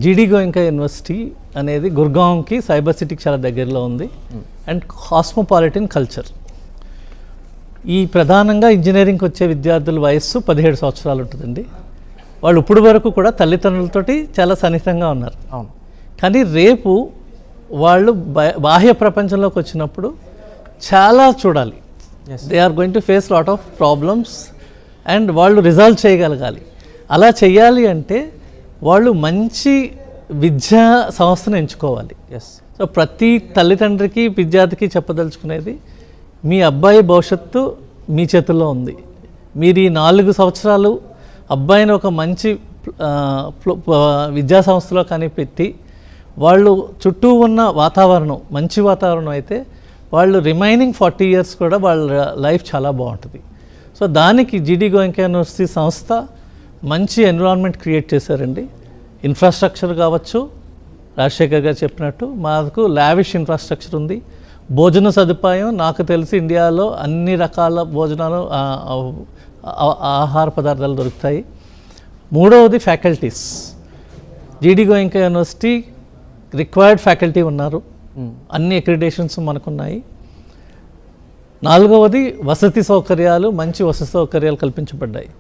జీడీ గోయంకా యూనివర్సిటీ అనేది గుర్గాంవ్కి సైబర్ సిటీకి చాలా దగ్గరలో ఉంది. And cosmopolitan culture. ఈ ప్రధానంగా ఇంజనీరింగ్కి వచ్చే విద్యార్థుల వయస్సు 17 సంవత్సరాలు ఉంటుందండి. వాళ్ళు ఇప్పుడు వరకు కూడా తల్లిదండ్రులతోటి చాలా సన్నిహితంగా ఉన్నారు. అవును. కానీ రేపు వాళ్ళు బాహ్య ప్రపంచంలోకి వచ్చినప్పుడు చాలా చూడాలి. They are going to face lot of problems and వాళ్ళు రిజాల్వ్ చేయగలగాలి. అలా చేయాలి అంటే వాళ్ళు మంచి విద్యా సంస్థను ఎంచుకోవాలి. సో ప్రతి తల్లిదండ్రికి విద్యార్థికి చెప్పదలుచుకునేది, మీ అబ్బాయి భవిష్యత్తు మీ చేతుల్లో ఉంది. మీరు ఈ 4 సంవత్సరాలు అబ్బాయిని ఒక మంచి విద్యా సంస్థలో కానీ పెట్టి వాళ్ళు చుట్టూ ఉన్న వాతావరణం మంచి వాతావరణం అయితే వాళ్ళు రిమైనింగ్ 40 years కూడా వాళ్ళ లైఫ్ చాలా బాగుంటుంది. సో దానికి జీడీ గోయంకా యూనివర్సిటీ సంస్థ మంచి ఎన్విరాన్మెంట్ క్రియేట్ చేశారండి. ఇన్ఫ్రాస్ట్రక్చర్ కావచ్చు, రాజశేఖర్ గారు చెప్పినట్టు మాకు లావిష్ ఇన్ఫ్రాస్ట్రక్చర్ ఉంది. భోజన సదుపాయం నాకు తెలిసి ఇండియాలో అన్ని రకాల భోజనాలు ఆహార పదార్థాలు దొరుకుతాయి. మూడవది ఫ్యాకల్టీస్. జీడీ గోయంకా యూనివర్సిటీ రిక్వైర్డ్ ఫ్యాకల్టీ ఉన్నారు. అన్ని అక్రిడేషన్స్ మనకున్నాయి. నాలుగవది వసతి సౌకర్యాలు, మంచి వసతి సౌకర్యాలు కల్పించబడ్డాయి.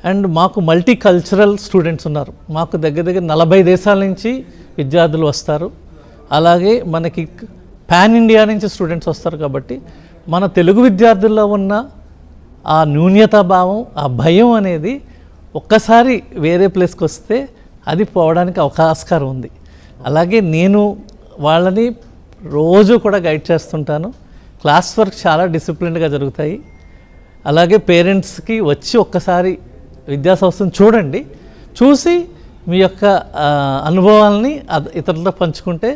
అండ్ మాకు మల్టీ కల్చరల్ స్టూడెంట్స్ ఉన్నారు. మాకు దగ్గర 40 దేశాల నుంచి విద్యార్థులు వస్తారు. అలాగే మనకి పాన్ ఇండియా నుంచి స్టూడెంట్స్ వస్తారు. కాబట్టి మన తెలుగు విద్యార్థుల్లో ఉన్న ఆ న్యూన్యతా భావం, ఆ భయం అనేది ఒక్కసారి వేరే ప్లేస్కి వస్తే అది పోవడానికి అవకాశం ఉంది. అలాగే నేను వాళ్ళని రోజు కూడా గైడ్ చేస్తుంటాను. క్లాస్ వర్క్ చాలా డిసిప్లిన్డ్గా జరుగుతాయి. అలాగే పేరెంట్స్కి వచ్చి ఒక్కసారి విద్యా సంస్థను చూడండి. చూసి మీ యొక్క అనుభవాలని ఇతరులతో పంచుకుంటే